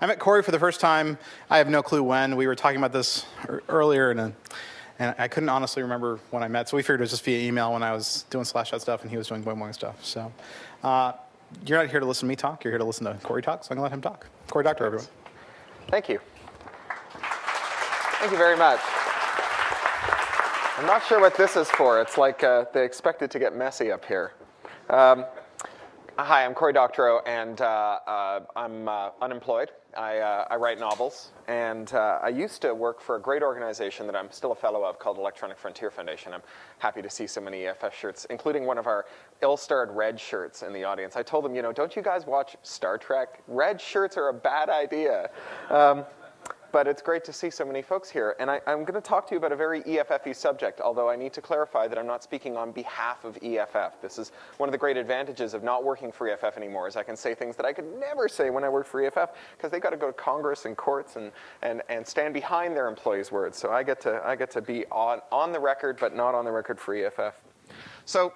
I met Cory for the first time. I have no clue when. We were talking about this earlier, and I couldn't honestly remember when I met. So we figured it was just via email when I was doing Slashdot stuff and he was doing boingboing stuff. So you're not here to listen to me talk. You're here to listen to Cory talk, so I'm going to let him talk. Cory Doctorow, everyone. Thank you. Thank you very much. I'm not sure what this is for. It's like they expect it to get messy up here. Hi, I'm Cory Doctorow, and I'm unemployed. I write novels, and I used to work for a great organization that I'm still a fellow of called Electronic Frontier Foundation. I'm happy to see so many EFF shirts, including one of our ill-starred red shirts in the audience. I told them, you know, don't you guys watch Star Trek? Red shirts are a bad idea. But it's great to see so many folks here. And I'm going to talk to you about a very EFF-y subject, although I need to clarify that I'm not speaking on behalf of EFF. This is one of the great advantages of not working for EFF anymore, is I can say things that I could never say when I worked for EFF, because they've got to go to Congress and courts and stand behind their employees' words. So I get to be on the record, but not on the record for EFF. So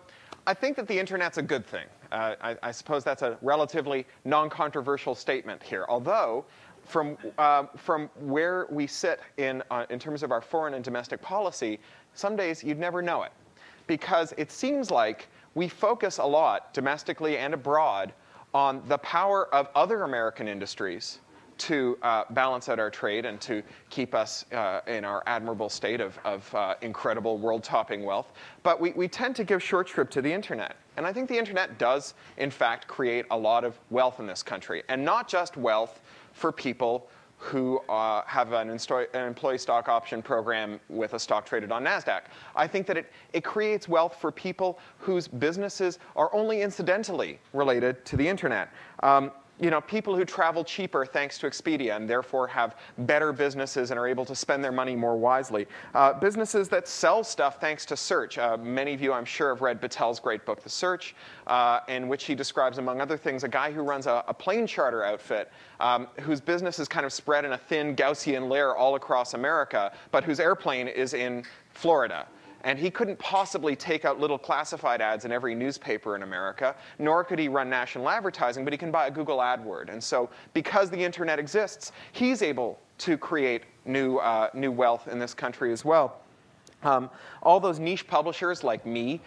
I think that the internet's a good thing. I suppose that's a relatively non-controversial statement here, although from where we sit in terms of our foreign and domestic policy, some days you'd never know it. Because it seems like we focus a lot, domestically and abroad, on the power of other American industries to balance out our trade and to keep us in our admirable state of incredible world-topping wealth. But we tend to give short shrift to the internet. And I think the internet does, in fact, create a lot of wealth in this country. And not just wealth for people who have an employee stock option program with a stock traded on NASDAQ. I think that it creates wealth for people whose businesses are only incidentally related to the internet. You know, people who travel cheaper thanks to Expedia and therefore have better businesses and are able to spend their money more wisely. Businesses that sell stuff thanks to search. Many of you, I'm sure, have read Battel's great book, The Search, in which he describes, among other things, a guy who runs a plane charter outfit whose business is kind of spread in a thin Gaussian layer all across America, but whose airplane is in Florida. And he couldn't possibly take out little classified ads in every newspaper in America, nor could he run national advertising, but he can buy a Google AdWord. And so because the internet exists, he's able to create new wealth in this country as well. All those niche publishers like me,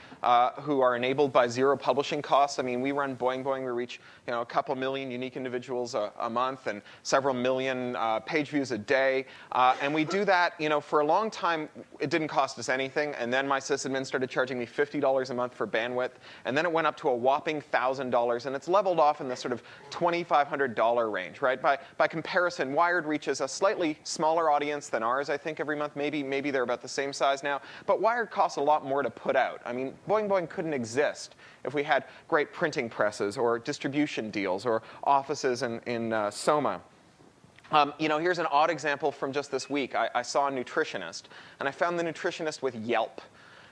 who are enabled by zero publishing costs. I mean, we run boingboing. We reach a couple million unique individuals a month and several million page views a day. And we do that, for a long time. It didn't cost us anything. And then my sysadmin started charging me $50 a month for bandwidth. And then it went up to a whopping $1,000. And it's leveled off in the sort of $2,500 range, right? By comparison, Wired reaches a slightly smaller audience than ours, I think, every month. Maybe they're about the same size now. But Wired costs a lot more to put out. I mean, boingboing couldn't exist if we had great printing presses or distribution deals or offices in Soma. Here's an odd example from just this week. I saw a nutritionist, and I found the nutritionist with Yelp.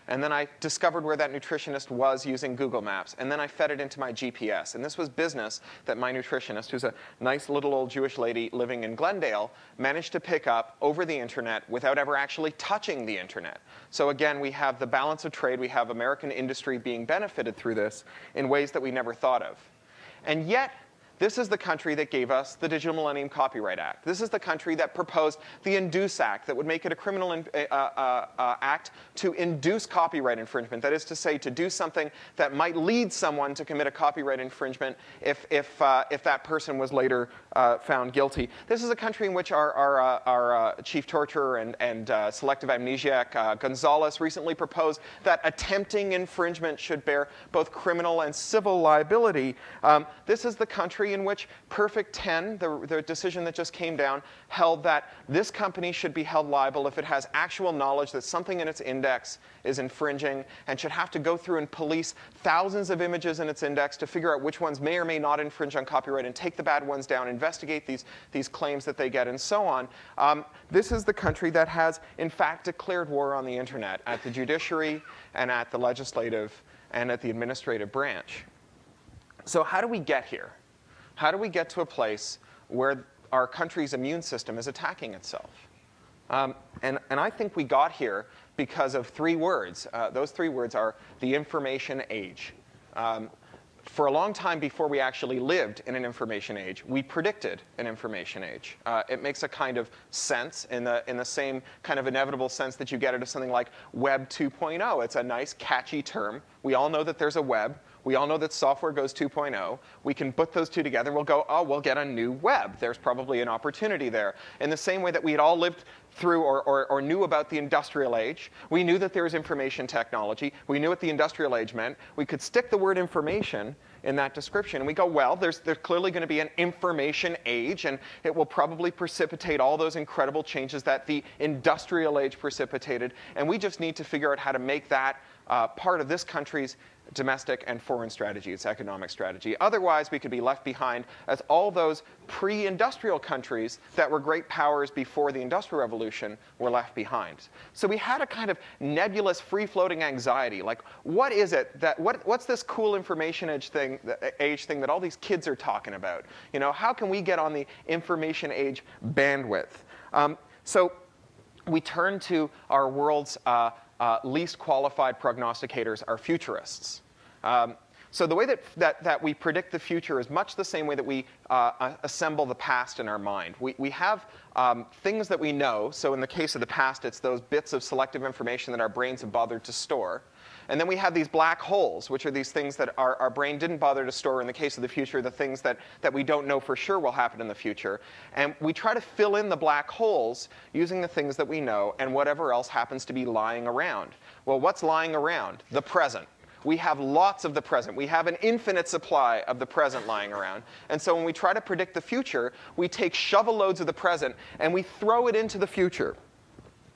And then I discovered where that nutritionist was using Google Maps. And then I fed it into my GPS. And this was business that my nutritionist, who's a nice little old Jewish lady living in Glendale, managed to pick up over the internet without ever actually touching the internet. So again, we have the balance of trade. We have American industry being benefited through this in ways that we never thought of. And yet, this is the country that gave us the Digital Millennium Copyright Act. This is the country that proposed the Induce Act that would make it a criminal act to induce copyright infringement. That is to say, to do something that might lead someone to commit a copyright infringement if that person was later found guilty. This is a country in which our chief torturer and selective amnesiac Gonzalez recently proposed that attempting infringement should bear both criminal and civil liability. This is the country in which Perfect 10, the decision that just came down, held that this company should be held liable if it has actual knowledge that something in its index is infringing and should have to go through and police thousands of images in its index to figure out which ones may or may not infringe on copyright and take the bad ones down, investigate these claims that they get, and so on. This is the country that has, in fact, declared war on the internet at the judiciary and at the legislative and at the administrative branch. So how do we get here? How do we get to a place where our country's immune system is attacking itself? And I think we got here because of three words. Those three words are the information age. for a long time before we actually lived in an information age, we predicted an information age. It makes a kind of sense in the same kind of inevitable sense that you get out of something like Web 2.0. It's a nice, catchy term. We all know that there's a web. We all know that software goes 2.0. We can put those two together and we'll go, oh, we'll get a new web. There's probably an opportunity there. In the same way that we had all lived through or knew about the industrial age. We knew that there was information technology. We knew what the industrial age meant. We could stick the word information in that description. And we go, well, there's clearly going to be an information age, and it will probably precipitate all those incredible changes that the industrial age precipitated. And we just need to figure out how to make that part of this country's domestic and foreign strategy, its economic strategy. Otherwise, we could be left behind as all those pre-industrial countries that were great powers before the Industrial Revolution were left behind. So we had a kind of nebulous, free-floating anxiety. Like, what is it that, what's this cool information age thing that all these kids are talking about? You know, how can we get on the information age bandwidth? So we turn to our world's least qualified prognosticators, are futurists. So the way that we predict the future is much the same way that we assemble the past in our mind. We have things that we know. So in the case of the past, it's those bits of selective information that our brains have bothered to store. And then we have these black holes, which are these things that our brain didn't bother to store. In the case of the future, the things that we don't know for sure will happen in the future. And we try to fill in the black holes using the things that we know and whatever else happens to be lying around. Well, what's lying around? The present. We have lots of the present. We have an infinite supply of the present lying around. And so when we try to predict the future, we take shovel loads of the present and we throw it into the future.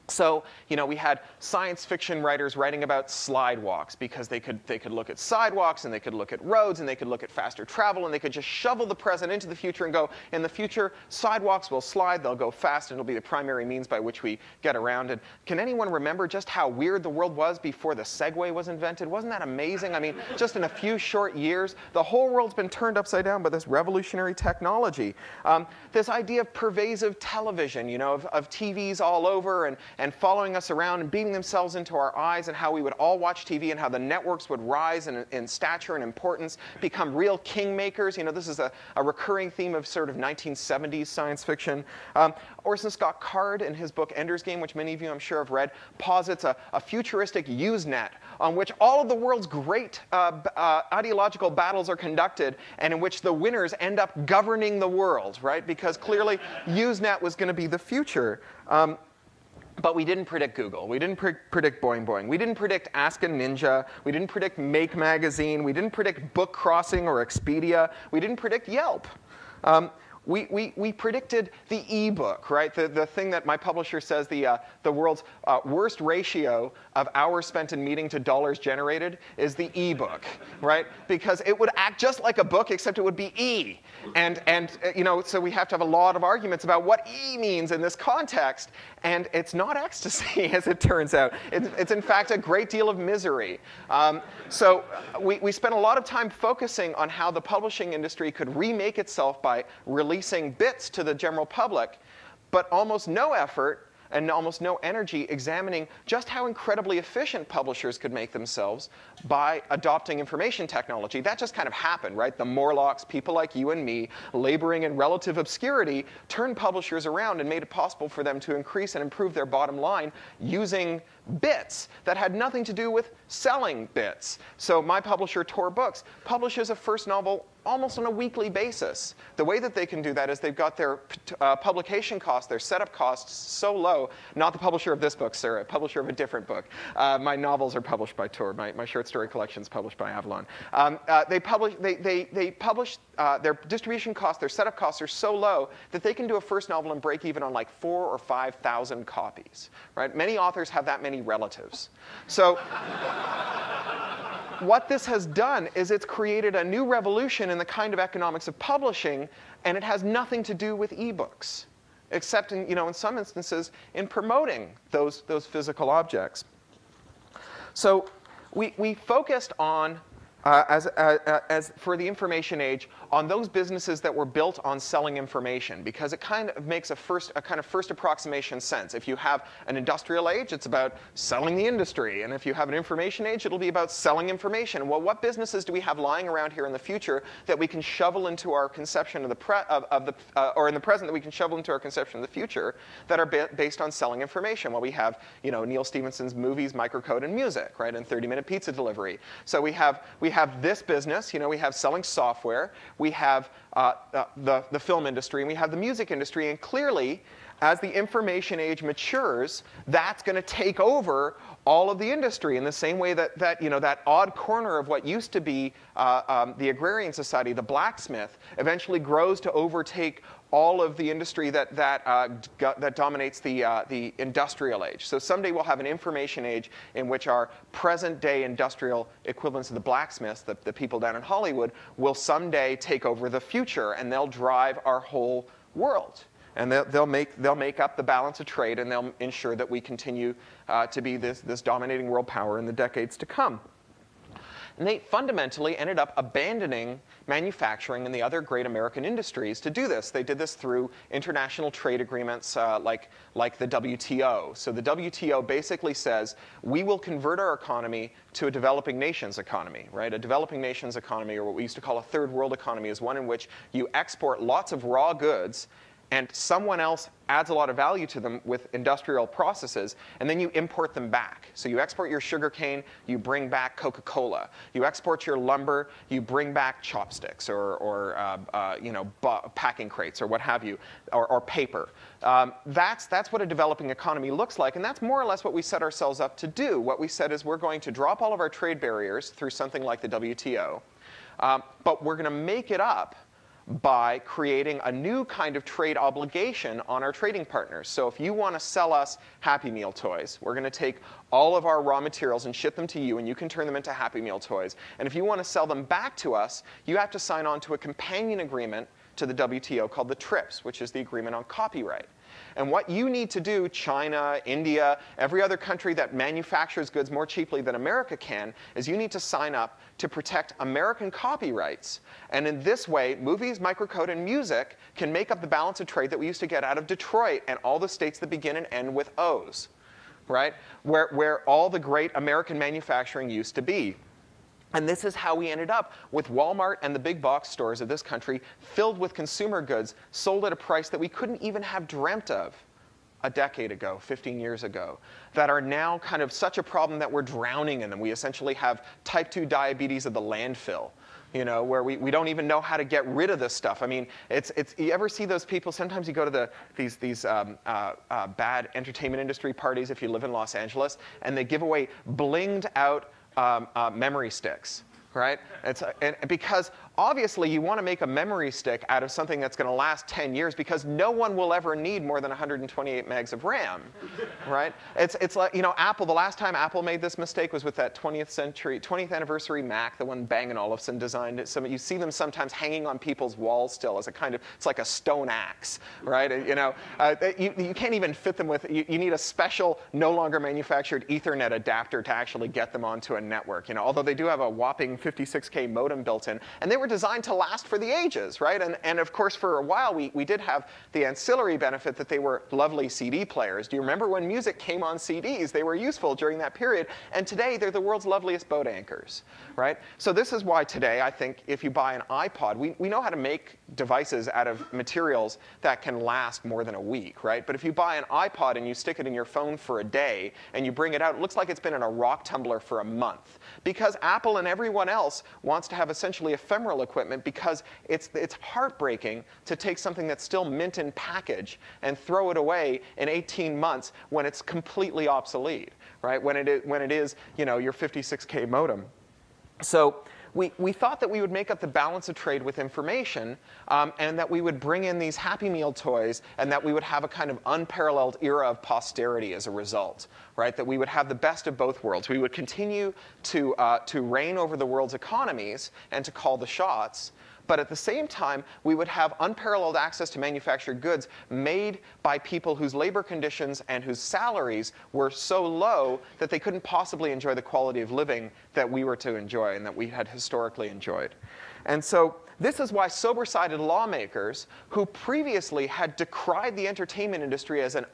So, you know, we had science fiction writers writing about slide walks because they could look at sidewalks and they could look at roads and they could look at faster travel and they could just shovel the present into the future and go, in the future, sidewalks will slide, they'll go fast, and it'll be the primary means by which we get around. And can anyone remember just how weird the world was before the Segway was invented? Wasn't that amazing? I mean, just in a few short years, the whole world's been turned upside down by this revolutionary technology. This idea of pervasive television, you know, of TVs all over and following us around and beaming themselves into our eyes, and how we would all watch TV and how the networks would rise in stature and importance, become real kingmakers. You know, this is a recurring theme of sort of 1970s science fiction. Orson Scott Card, in his book Ender's Game, which many of you I'm sure have read, posits a futuristic Usenet on which all of the world's great ideological battles are conducted, and in which the winners end up governing the world, right? Because clearly Usenet was going to be the future. But we didn't predict Google. We didn't predict boingboing. We didn't predict Ask a Ninja. We didn't predict Make Magazine. We didn't predict Book Crossing or Expedia. We didn't predict Yelp. We predicted the e-book, right? The thing that my publisher says the world's worst ratio of hours spent in meeting to dollars generated is the e-book, right? Because it would act just like a book, except it would be e. And you know, so we have to have a lot of arguments about what e means in this context. And it's not ecstasy, as it turns out. It's in fact a great deal of misery. So we spent a lot of time focusing on how the publishing industry could remake itself by releasing bits to the general public, but almost no effort and almost no energy examining just how incredibly efficient publishers could make themselves by adopting information technology. That just kind of happened, right? The Morlocks, people like you and me, laboring in relative obscurity, turned publishers around and made it possible for them to increase and improve their bottom line using bits that had nothing to do with selling bits. So my publisher, Tor Books, publishes a first novel almost on a weekly basis. The way that they can do that is they've got their publication costs, their setup costs so low. Not the publisher of this book, sir, a publisher of a different book. My novels are published by Tor. My short story collection is published by Avalon. They publish their distribution costs, their setup costs are so low that they can do a first novel and break even on like 4,000 or 5,000 copies. Right? Many authors have that many relatives. So what this has done is it's created a new revolution in the kind of economics of publishing, and it has nothing to do with ebooks, except in some instances in promoting those physical objects. So we focused on as for the information age on those businesses that were built on selling information, because it kind of makes a kind of first approximation sense. If you have an industrial age, it's about selling the industry, and if you have an information age, it'll be about selling information. Well, what businesses do we have lying around here in the future that we can shovel into our conception of the or in the present that we can shovel into our conception of the future that are based on selling information? Well, we have Neil Stephenson's movies, microcode, and music, right, and 30-minute pizza delivery. So we have this business, we have selling software, we have the film industry, and we have the music industry, and clearly, as the information age matures, that's going to take over all of the industry in the same way that odd corner of what used to be the agrarian society, the blacksmith, eventually grows to overtake all of the industry that dominates the industrial age. So someday we'll have an information age in which our present-day industrial equivalents of the blacksmiths, the people down in Hollywood, will someday take over the future, and they'll drive our whole world. And they'll make up the balance of trade, and they'll ensure that we continue to be this dominating world power in the decades to come. And they fundamentally ended up abandoning manufacturing and the other great American industries to do this. They did this through international trade agreements like the WTO. So the WTO basically says, we will convert our economy to a developing nations economy, right? A developing nations economy, or what we used to call a third world economy, is one in which you export lots of raw goods and someone else adds a lot of value to them with industrial processes, and then you import them back. So you export your sugar cane, you bring back Coca-Cola. You export your lumber, you bring back chopsticks or packing crates or what have you, or paper. That's what a developing economy looks like, and that's more or less what we set ourselves up to do. What we said is we're going to drop all of our trade barriers through something like the WTO, but we're going to make it up by creating a new kind of trade obligation on our trading partners. So if you want to sell us Happy Meal toys, we're going to take all of our raw materials and ship them to you, and you can turn them into Happy Meal toys. And if you want to sell them back to us, you have to sign on to a companion agreement to the WTO called the TRIPS, which is the agreement on copyright. And what you need to do, China, India, every other country that manufactures goods more cheaply than America can, is you need to sign up to protect American copyrights. And in this way, movies, microcode, and music can make up the balance of trade that we used to get out of Detroit and all the states that begin and end with O's, right? Where all the great American manufacturing used to be. And this is how we ended up with Walmart and the big box stores of this country filled with consumer goods sold at a price that we couldn't even have dreamt of a decade ago, 15 years ago, that are now kind of such a problem that we're drowning in them. We essentially have type 2 diabetes of the landfill, where we don't even know how to get rid of this stuff. I mean, you ever see those people? Sometimes you go to these bad entertainment industry parties if you live in Los Angeles, and they give away blinged out memory sticks, right? And because obviously you want to make a memory stick out of something that's going to last 10 years because no one will ever need more than 128 megs of RAM, right? It's like, Apple, the last time Apple made this mistake was with that 20th anniversary Mac, the one Bang & Olufsen designed. So you see them sometimes hanging on people's walls still as a kind of, it's like a stone axe, right? You can't even fit them with, you need a special, no longer manufactured Ethernet adapter to actually get them onto a network, although they do have a whopping 56K modem built in, and they were designed to last for the ages, right? And of course, for a while, we did have the ancillary benefit that they were lovely CD players. Do you remember when music came on CDs? They were useful during that period, and today they're the world's loveliest boat anchors, right? So this is why today, I think, if you buy an iPod, we know how to make devices out of materials that can last more than a week, right? But if you buy an iPod and you stick it in your phone for a day, and you bring it out, it looks like it's been in a rock tumbler for a month, because Apple and everyone else wants to have essentially ephemeral equipment, because it's heartbreaking to take something that's still mint in package and throw it away in 18 months when it's completely obsolete, right? When it is your 56K modem. So we thought that we would make up the balance of trade with information, and that we would bring in these Happy Meal toys, and that we would have a kind of unparalleled era of posterity as a result, right? That we would have the best of both worlds. We would continue to reign over the world's economies and to call the shots, but at the same time, we would have unparalleled access to manufactured goods made by people whose labor conditions and whose salaries were so low that they couldn't possibly enjoy the quality of living that we were to enjoy and that we had historically enjoyed. And so this is why sober-sided lawmakers who previously had decried the entertainment industry as an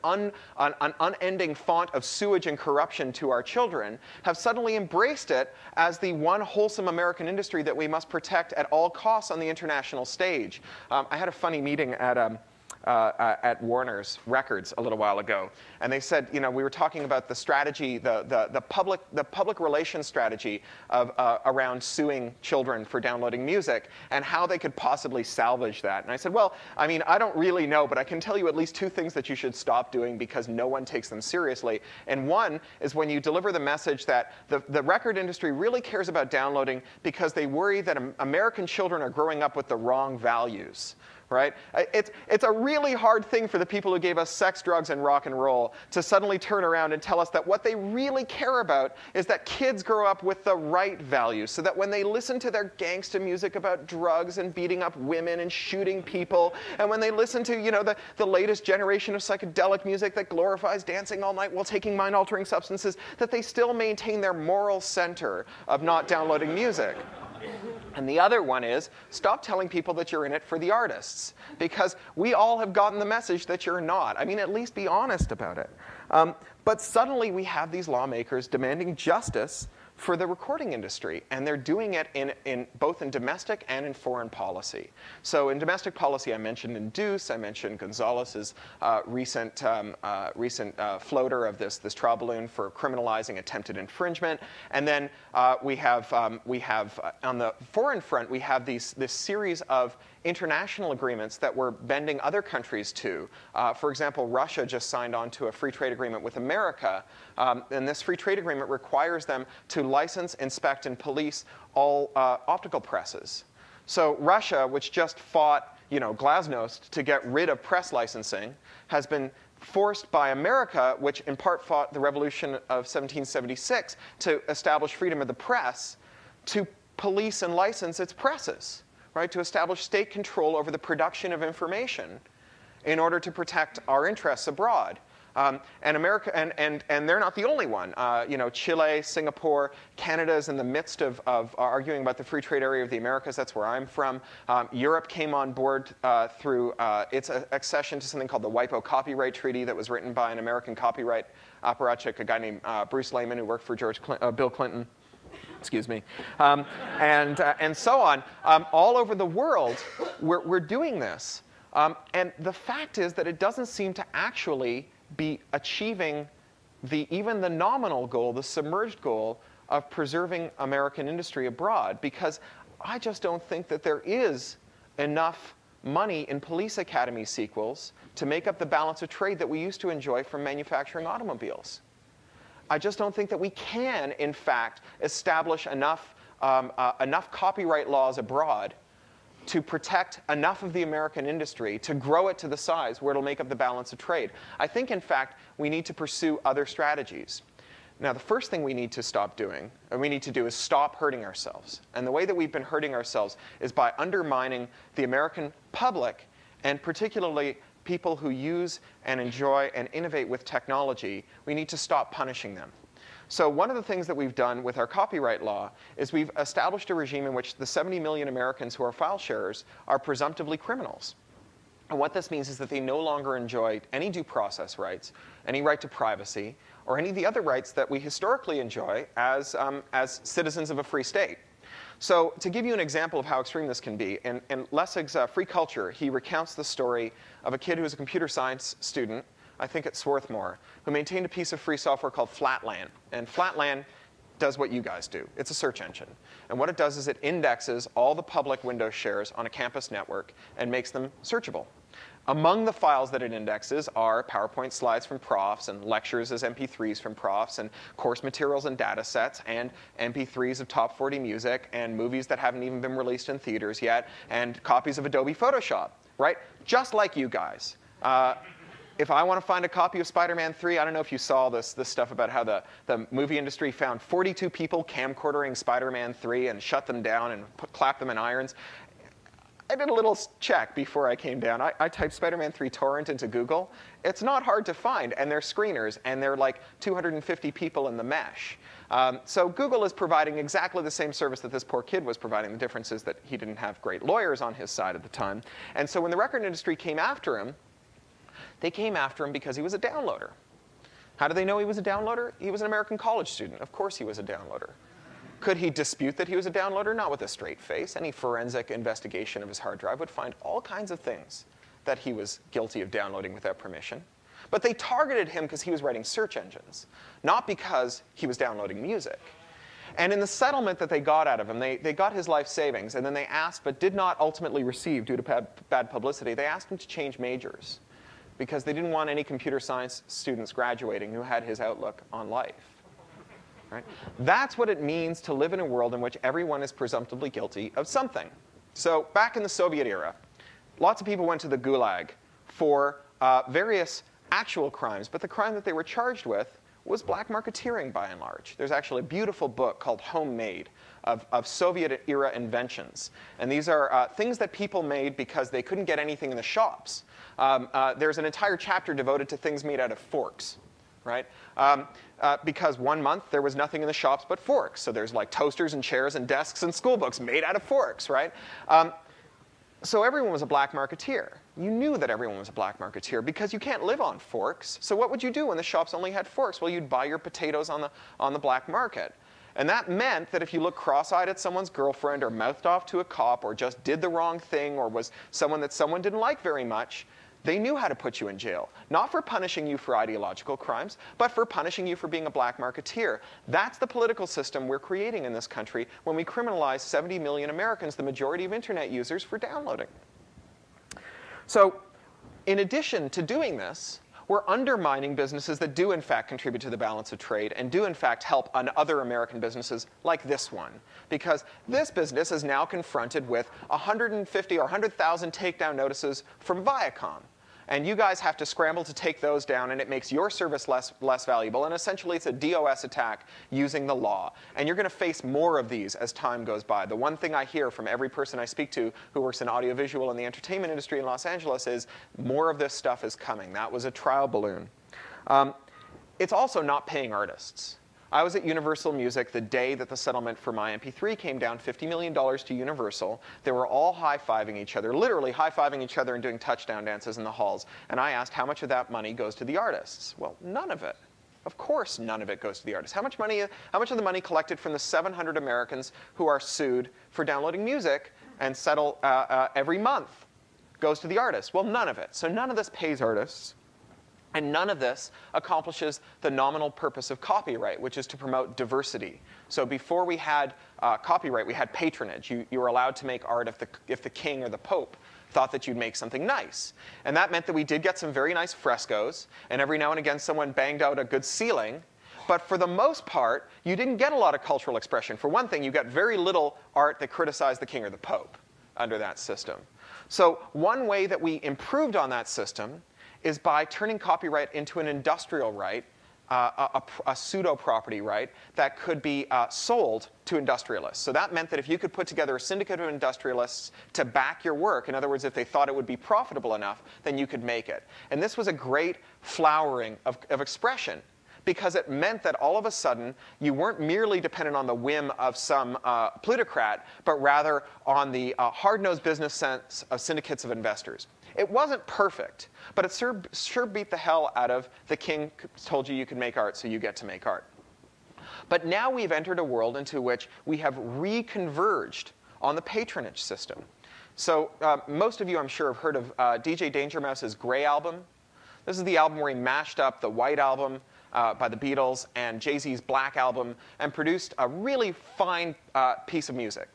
unending font of sewage and corruption to our children have suddenly embraced it as the one wholesome American industry that we must protect at all costs on the international stage. I had a funny meeting at Warner's Records a little while ago, and they said, we were talking about the strategy, the public relations strategy of around suing children for downloading music and how they could possibly salvage that. And I said, well, I mean, I don't really know, but I can tell you at least two things that you should stop doing because no one takes them seriously. And one is when you deliver the message that the record industry really cares about downloading because they worry that American children are growing up with the wrong values. Right? It's a really hard thing for the people who gave us sex, drugs, and rock and roll to suddenly turn around and tell us that what they really care about is that kids grow up with the right values, so that when they listen to their gangsta music about drugs and beating up women and shooting people, and when they listen to the latest generation of psychedelic music that glorifies dancing all night while taking mind-altering substances, that they still maintain their moral center of not downloading music. And the other one is, stop telling people that you're in it for the artists. Because we all have gotten the message that you're not. I mean, at least be honest about it. But suddenly we have these lawmakers demanding justice for the recording industry. And they're doing it both in domestic and in foreign policy. So in domestic policy, I mentioned Induce. I mentioned Gonzalez's recent floater of this trial balloon for criminalizing attempted infringement. And then we have on the foreign front, we have this series of international agreements that we're bending other countries to. For example, Russia just signed on to a free trade agreement with America. And this free trade agreement requires them to license, inspect, and police all optical presses. So Russia, which just fought Glasnost to get rid of press licensing, has been forced by America, which in part fought the Revolution of 1776, to establish freedom of the press, to police and license its presses. Right, to establish state control over the production of information in order to protect our interests abroad. And America, and they're not the only one. Chile, Singapore, Canada is in the midst of arguing about the free trade area of the Americas. That's where I'm from. Europe came on board through its accession to something called the WIPO Copyright Treaty that was written by an American copyright apparatchik, a guy named Bruce Lehman, who worked for Bill Clinton. Excuse me, and so on. All over the world, we're doing this. And the fact is that it doesn't seem to actually be achieving even the nominal goal, the submerged goal of preserving American industry abroad, because I just don't think that there is enough money in police academy sequels to make up the balance of trade that we used to enjoy from manufacturing automobiles. I just don't think that we can, in fact, establish enough copyright laws abroad to protect enough of the American industry to grow it to the size where it'll make up the balance of trade. I think, in fact, we need to pursue other strategies. Now, the first thing we need to stop doing, or we need to do, is stop hurting ourselves. And the way that we've been hurting ourselves is by undermining the American public, and particularly people who use and enjoy and innovate with technology. We need to stop punishing them. So one of the things that we've done with our copyright law is we've established a regime in which the 70 million Americans who are file sharers are presumptively criminals. And what this means is that they no longer enjoy any due process rights, any right to privacy, or any of the other rights that we historically enjoy as citizens of a free state. So to give you an example of how extreme this can be, in Lessig's Free Culture, he recounts the story of a kid who was a computer science student, I think at Swarthmore, who maintained a piece of free software called Flatlan. And Flatlan does what you guys do. It's a search engine. And what it does is it indexes all the public Windows shares on a campus network and makes them searchable. Among the files that it indexes are PowerPoint slides from profs and lectures as MP3s from profs and course materials and data sets and MP3s of top 40 music and movies that haven't even been released in theaters yet and copies of Adobe Photoshop, right? Just like you guys. If I want to find a copy of Spider-Man 3, I don't know if you saw this stuff about how the movie industry found 42 people camcordering Spider-Man 3 and shut them down and clapped them in irons. I did a little check before I came down. I typed Spider-Man 3 torrent into Google. It's not hard to find, and they're screeners, and they're like 250 people in the mesh. So Google is providing exactly the same service that this poor kid was providing. The difference is that he didn't have great lawyers on his side at the time. And so when the record industry came after him, they came after him because he was a downloader. How did they know he was a downloader? He was an American college student. Of course he was a downloader. Could he dispute that he was a downloader? Not with a straight face. Any forensic investigation of his hard drive would find all kinds of things that he was guilty of downloading without permission. But they targeted him because he was writing search engines, not because he was downloading music. And in the settlement that they got out of him, they got his life savings, and then they asked, but did not ultimately receive due to bad publicity, they asked him to change majors because they didn't want any computer science students graduating who had his outlook on life. Right? That's what it means to live in a world in which everyone is presumptively guilty of something. So back in the Soviet era, lots of people went to the Gulag for various actual crimes, but the crime that they were charged with was black marketeering by and large. There's actually a beautiful book called Homemade of Soviet-era inventions. And these are things that people made because they couldn't get anything in the shops. There's an entire chapter devoted to things made out of forks. Right? Because one month there was nothing in the shops but forks. So there's like toasters and chairs and desks and school books made out of forks, right? So everyone was a black marketeer. You knew that everyone was a black marketeer because you can't live on forks. So what would you do when the shops only had forks? Well, you'd buy your potatoes on the black market. And that meant that if you looked cross-eyed at someone's girlfriend or mouthed off to a cop or just did the wrong thing or was someone that someone didn't like very much, they knew how to put you in jail, not for punishing you for ideological crimes, but for punishing you for being a black marketeer. That's the political system we're creating in this country when we criminalize 70 million Americans, the majority of internet users, for downloading. So in addition to doing this, we're undermining businesses that do in fact contribute to the balance of trade and do in fact help on other American businesses like this one. Because this business is now confronted with 150 or 100,000 takedown notices from Viacom. And you guys have to scramble to take those down, and it makes your service less valuable. And essentially, it's a DOS attack using the law. And you're going to face more of these as time goes by. The one thing I hear from every person I speak to who works in audiovisual and the entertainment industry in Los Angeles is more of this stuff is coming. That was a trial balloon. It's also not paying artists. I was at Universal Music the day that the settlement for my MP3 came down, $50 million to Universal. They were all high-fiving each other, literally high-fiving each other and doing touchdown dances in the halls. And I asked how much of that money goes to the artists. Well, none of it. Of course none of it goes to the artists. How much of the money collected from the 700 Americans who are sued for downloading music and settle every month goes to the artists? Well, none of it. So none of this pays artists. And none of this accomplishes the nominal purpose of copyright, which is to promote diversity. So before we had copyright, we had patronage. You were allowed to make art if the king or the pope thought that you'd make something nice. And that meant that we did get some very nice frescoes, and every now and again someone banged out a good ceiling. But for the most part, you didn't get a lot of cultural expression. For one thing, you got very little art that criticized the king or the pope under that system. So one way that we improved on that system is by turning copyright into an industrial right, a pseudo-property right that could be sold to industrialists. So that meant that if you could put together a syndicate of industrialists to back your work, in other words, if they thought it would be profitable enough, then you could make it. And this was a great flowering of expression, because it meant that all of a sudden you weren't merely dependent on the whim of some plutocrat, but rather on the hard-nosed business sense of syndicates of investors. It wasn't perfect, but it sure beat the hell out of the king told you could make art, so you get to make art. But now we've entered a world into which we have reconverged on the patronage system. So most of you, I'm sure, have heard of DJ Danger Mouse's Grey album. This is the album where he mashed up the White Album by the Beatles and Jay-Z's Black Album and produced a really fine piece of music.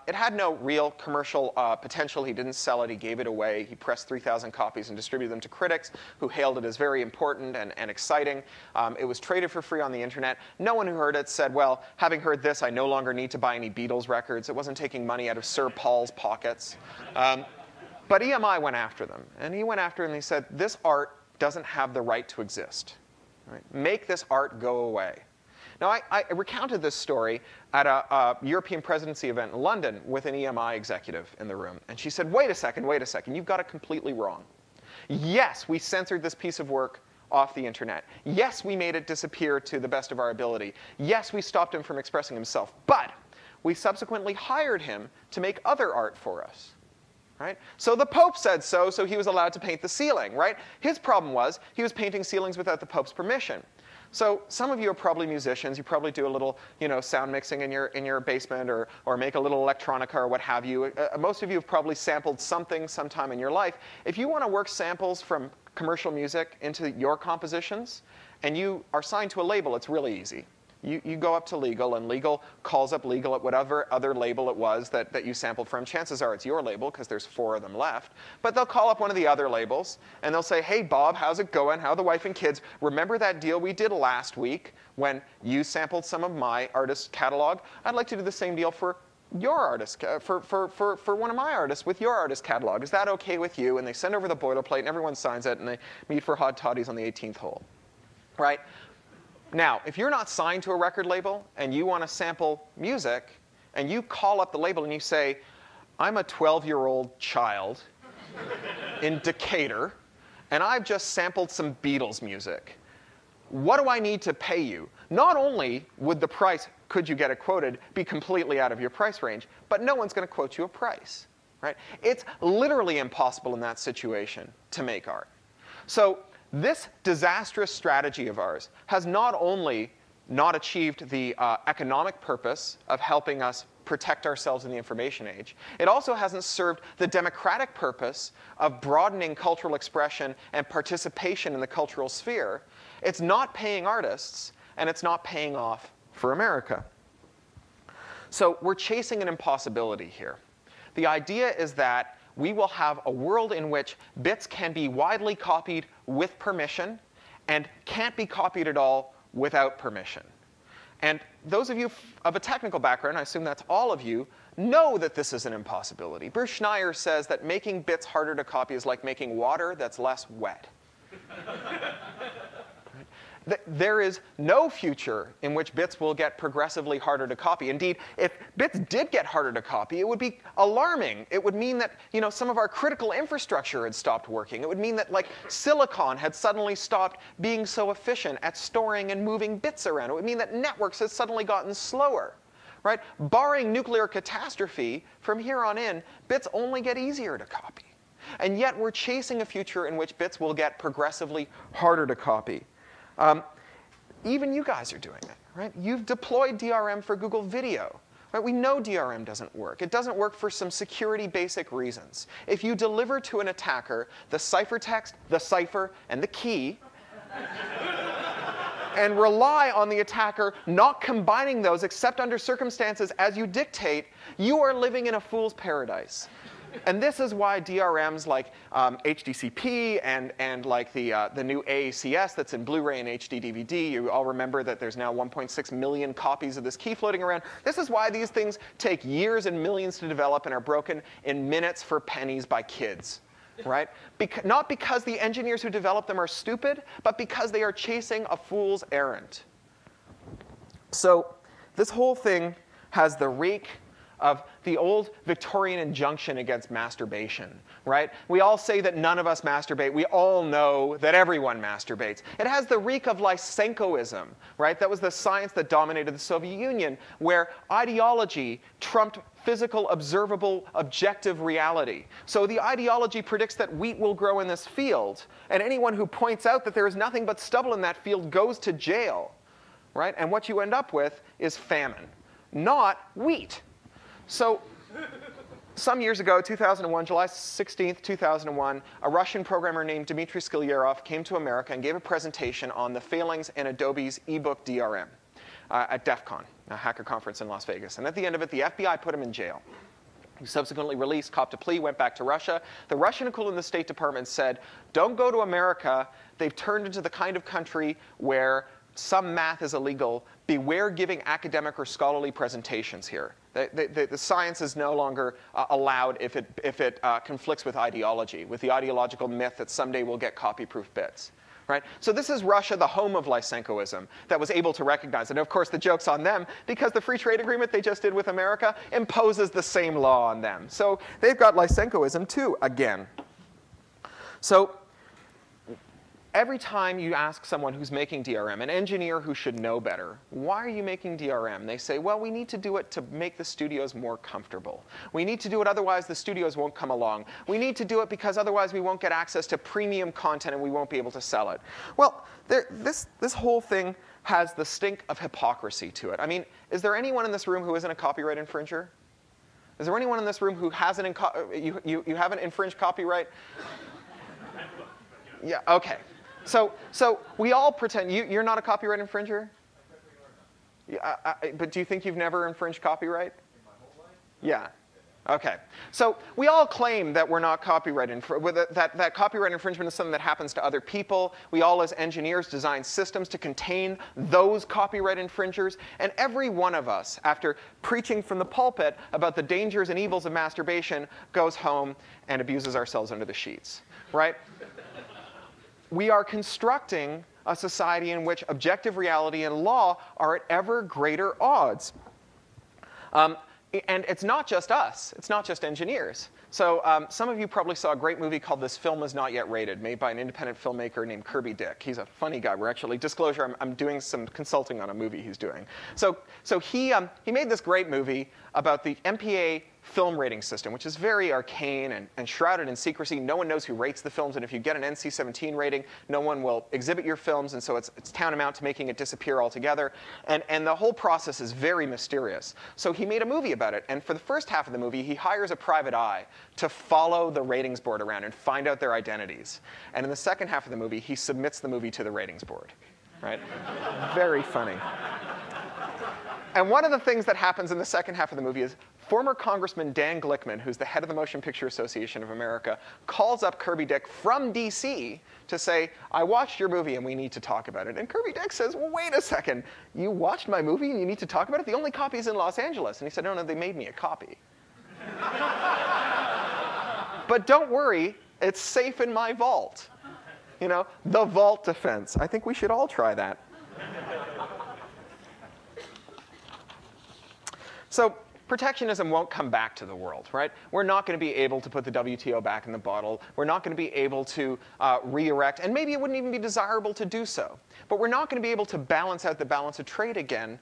It had no real commercial potential. He didn't sell it. He gave it away. He pressed 3,000 copies and distributed them to critics who hailed it as very important and exciting. It was traded for free on the internet. No one who heard it said, well, having heard this, I no longer need to buy any Beatles records. It wasn't taking money out of Sir Paul's pockets. But EMI went after them. And he went after them and he said, this art doesn't have the right to exist. Right? Make this art go away. Now, I recounted this story at a European presidency event in London with an EMI executive in the room. And she said, wait a second, you've got it completely wrong. Yes, we censored this piece of work off the internet. Yes, we made it disappear to the best of our ability. Yes, we stopped him from expressing himself. But we subsequently hired him to make other art for us. Right? So the Pope said so he was allowed to paint the ceiling. Right? His problem was he was painting ceilings without the Pope's permission. So some of you are probably musicians. You probably do a little, sound mixing in your basement, or make a little electronica or what have you. Most of you have probably sampled something sometime in your life. If you want to work samples from commercial music into your compositions, and you are signed to a label, it's really easy. You go up to legal, and legal calls up legal at whatever other label it was that you sampled from. Chances are it's your label, because there's 4 of them left. But they'll call up one of the other labels, and they'll say, hey, Bob, how's it going? How are the wife and kids? Remember that deal we did last week when you sampled some of my artist catalog? I'd like to do the same deal for your artist, for one of my artists with your artist catalog. Is that okay with you? And they send over the boilerplate, and everyone signs it, and they meet for hot toddies on the 18th hole. Right? Now, if you're not signed to a record label and you want to sample music, and you call up the label and you say, I'm a 12-year-old child in Decatur, and I've just sampled some Beatles music. What do I need to pay you? Not only would the price, could you get it quoted, be completely out of your price range, but no one's going to quote you a price. Right? It's literally impossible in that situation to make art. So this disastrous strategy of ours has not only not achieved the economic purpose of helping us protect ourselves in the information age, it also hasn't served the democratic purpose of broadening cultural expression and participation in the cultural sphere. It's not paying artists, and it's not paying off for America. So we're chasing an impossibility here. The idea is that we will have a world in which bits can be widely copied with permission and can't be copied at all without permission. And those of you of a technical background, I assume that's all of you, know that this is an impossibility. Bruce Schneier says that making bits harder to copy is like making water that's less wet. There is no future in which bits will get progressively harder to copy. Indeed, if bits did get harder to copy, it would be alarming. It would mean that some of our critical infrastructure had stopped working. It would mean that silicon had suddenly stopped being so efficient at storing and moving bits around. It would mean that networks had suddenly gotten slower. Right? Barring nuclear catastrophe, from here on in, bits only get easier to copy. And yet we're chasing a future in which bits will get progressively harder to copy. Even you guys are doing it, right? You've deployed DRM for Google Video. Right? We know DRM doesn't work. It doesn't work for some security basic reasons. If you deliver to an attacker the ciphertext, the cipher, and the key, and rely on the attacker not combining those except under circumstances as you dictate, you are living in a fool's paradise. And this is why DRMs like HDCP and like the new AACS that's in Blu-ray and HD DVD, you all remember that there's now 1.6 million copies of this key floating around. This is why these things take years and millions to develop and are broken in minutes for pennies by kids. Right? Not because the engineers who develop them are stupid, but because they are chasing a fool's errand. So this whole thing has the reek of the old Victorian injunction against masturbation, right? We all say that none of us masturbate. We all know that everyone masturbates. It has the reek of Lysenkoism, right? That was the science that dominated the Soviet Union, where ideology trumped physical, observable, objective reality. So the ideology predicts that wheat will grow in this field, and anyone who points out that there is nothing but stubble in that field goes to jail, right? And what you end up with is famine, not wheat. So some years ago, 2001, July 16th, 2001, a Russian programmer named Dmitry Skilyarov came to America and gave a presentation on the failings in Adobe's ebook DRM at DEF CON, a hacker conference in Las Vegas. And at the end of it, the FBI put him in jail. He subsequently released, copped a plea, went back to Russia. The Russian equivalent in the State Department said, don't go to America. They've turned into the kind of country where some math is illegal. Beware giving academic or scholarly presentations here. The science is no longer allowed if it conflicts with ideology, with the ideological myth that someday we'll get copy-proof bits. Right? So this is Russia, the home of Lysenkoism, that was able to recognize it. And of course, the joke's on them, because the free trade agreement they just did with America imposes the same law on them. So they've got Lysenkoism too, again. So every time you ask someone who's making DRM, an engineer who should know better, why are you making DRM? They say, well, we need to do it to make the studios more comfortable. We need to do it, otherwise the studios won't come along. We need to do it because otherwise we won't get access to premium content and we won't be able to sell it. Well, this whole thing has the stink of hypocrisy to it. I mean, is there anyone in this room who isn't a copyright infringer? Is there anyone in this room who hasn't you haven't infringed copyright? Yeah, okay. So we all pretend, you're not a copyright infringer? Yeah, but do you think you've never infringed copyright? In my whole life? Yeah. Okay. So we all claim that we're not copyright that copyright infringement is something that happens to other people. We all, as engineers, design systems to contain those copyright infringers. And every one of us, after preaching from the pulpit about the dangers and evils of masturbation, goes home and abuses ourselves under the sheets. Right? We are constructing a society in which objective reality and law are at ever greater odds. And it's not just us. It's not just engineers. So some of you probably saw a great movie called This Film Is Not Yet Rated, made by an independent filmmaker named Cory Doctorow. He's a funny guy. We're actually, disclosure, I'm doing some consulting on a movie he's doing. So he made this great movie about the MPA film rating system, which is very arcane and shrouded in secrecy. No one knows who rates the films, and if you get an NC-17 rating, no one will exhibit your films, and so it's tantamount to making it disappear altogether. And the whole process is very mysterious. So he made a movie about it, and for the first half of the movie, he hires a private eye to follow the ratings board around and find out their identities. And in the second half of the movie, he submits the movie to the ratings board. Right? Very funny. And one of the things that happens in the second half of the movie is former Congressman Dan Glickman, who's the head of the Motion Picture Association of America, calls up Cory Doctorow from DC to say, I watched your movie and we need to talk about it. And Cory Doctorow says, well, wait a second. You watched my movie and you need to talk about it? The only copy is in Los Angeles. And he said, no, they made me a copy. But don't worry, it's safe in my vault. You know, the vault defense. I think we should all try that. So protectionism won't come back to the world, right? We're not going to be able to put the WTO back in the bottle. We're not going to be able to re-erect, and maybe it wouldn't even be desirable to do so. But we're not going to be able to balance out the balance of trade again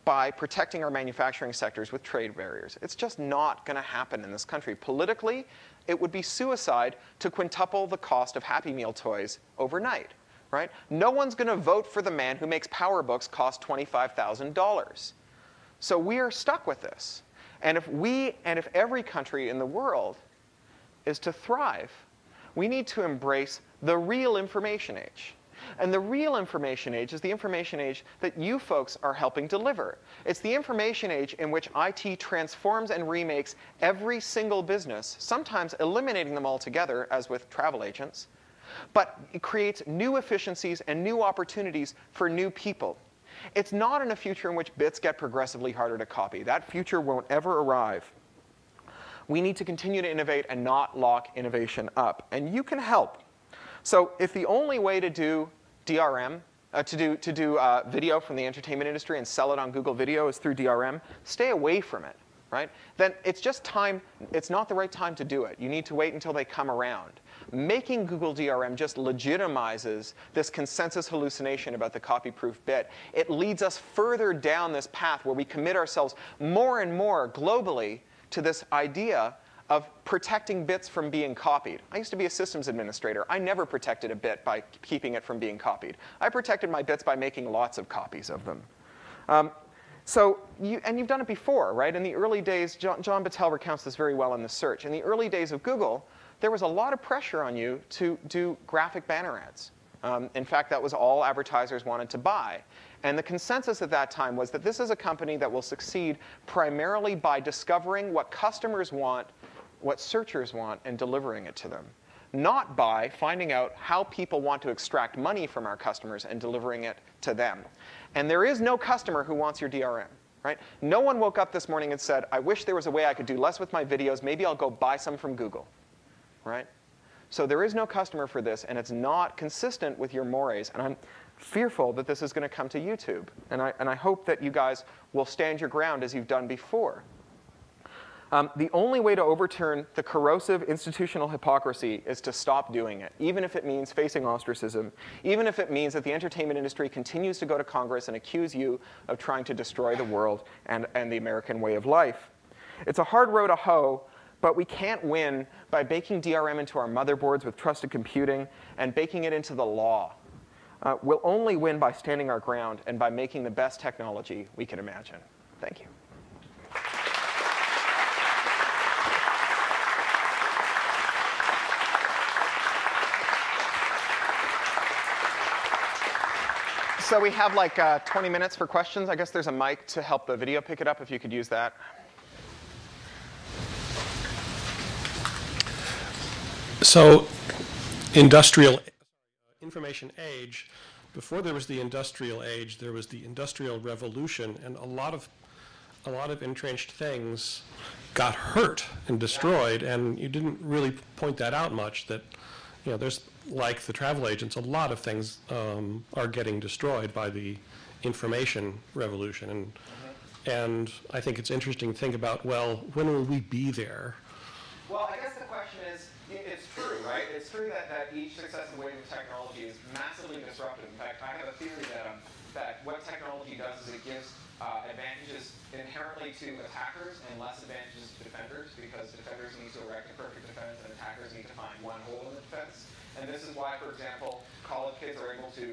by protecting our manufacturing sectors with trade barriers. It's just not going to happen in this country. Politically, it would be suicide to quintuple the cost of Happy Meal toys overnight, right? No one's going to vote for the man who makes PowerBooks cost $25,000. So we are stuck with this. And if every country in the world is to thrive, we need to embrace the real information age. And the real information age is the information age that you folks are helping deliver. It's the information age in which IT transforms and remakes every single business, sometimes eliminating them altogether, as with travel agents. But it creates new efficiencies and new opportunities for new people. It's not in a future in which bits get progressively harder to copy. That future won't ever arrive. We need to continue to innovate and not lock innovation up. And you can help. So if the only way to do DRM, to do video from the entertainment industry and sell it on Google Video is through DRM, stay away from it, right? Then it's just time. It's not the right time to do it. You need to wait until they come around. Making Google DRM just legitimizes this consensus hallucination about the copy-proof bit. It leads us further down this path where we commit ourselves more and more globally to this idea of protecting bits from being copied. I used to be a systems administrator. I never protected a bit by keeping it from being copied. I protected my bits by making lots of copies of them. And you've done it before, right? In the early days, John Battelle recounts this very well in The Search. In the early days of Google, there was a lot of pressure on you to do graphic banner ads. In fact, that was all advertisers wanted to buy. And the consensus at that time was that this is a company that will succeed primarily by discovering what customers want, what searchers want, and delivering it to them. Not by finding out how people want to extract money from our customers and delivering it to them. And there is no customer who wants your DRM. Right? No one woke up this morning and said, I wish there was a way I could do less with my videos. Maybe I'll go buy some from Google. Right? So there is no customer for this, and it's not consistent with your mores. And I'm fearful that this is going to come to YouTube. And I hope that you guys will stand your ground as you've done before. The only way to overturn the corrosive institutional hypocrisy is to stop doing it, even if it means facing ostracism, even if it means that the entertainment industry continues to go to Congress and accuse you of trying to destroy the world and the American way of life. It's a hard row to hoe, but we can't win by baking DRM into our motherboards with trusted computing and baking it into the law. We'll only win by standing our ground and by making the best technology we can imagine. Thank you. So we have like 20 minutes for questions. I guess there's a mic to help the video pick it up, if you could use that. So, industrial information age, before there was the industrial age, there was the industrial revolution, and a lot of entrenched things got hurt and destroyed, and you didn't really point that out much, that, you know, there's, like the travel agents, a lot of things are getting destroyed by the information revolution. And I think it's interesting to think about, well, when will we be there? Well, I guess the question is, it's true, right? It's true that each successive wave of technology is massively disruptive. In fact, I have a theory that what technology does is it gives advantages inherently to attackers and less advantages to defenders, because defenders need to erect a perfect defense and attackers need to find one hole in the defense. And this is why, for example, college kids are able to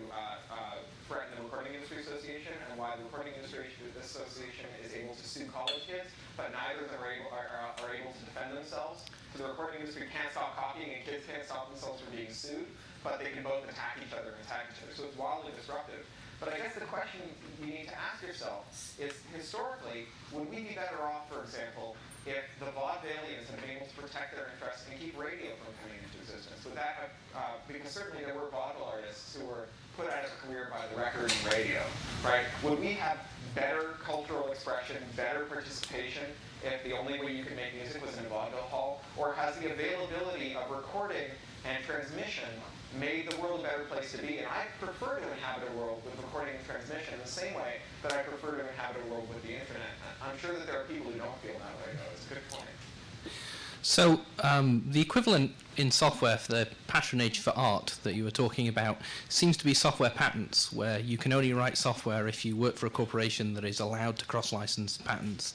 threaten the Recording Industry Association, and why the Recording Industry Association is able to sue college kids, but neither of them are able to defend themselves. So the recording industry can't stop copying, and kids can't stop themselves from being sued, but they can both attack each other and attack each other. So it's wildly disruptive. But I guess the question you need to ask yourself is, historically, would we be better off, for example, if the vaudevillians had been able to protect their interests and keep radio from coming into existence? Would that have, because certainly there were vaudeville artists who were put out of a career by the record and radio, right? Would we have better cultural expression, better participation, if the only way you could make music was in a vaudeville hall? Or has the availability of recording and transmission made the world a better place to be? And I prefer to inhabit a world with recording and transmission in the same way that I prefer to inhabit a world with the internet. I'm sure that there are people who don't feel that way, though. It's a good point. So the equivalent in software for the patronage for art that you were talking about seems to be software patents, where you can only write software if you work for a corporation that is allowed to cross-license patents.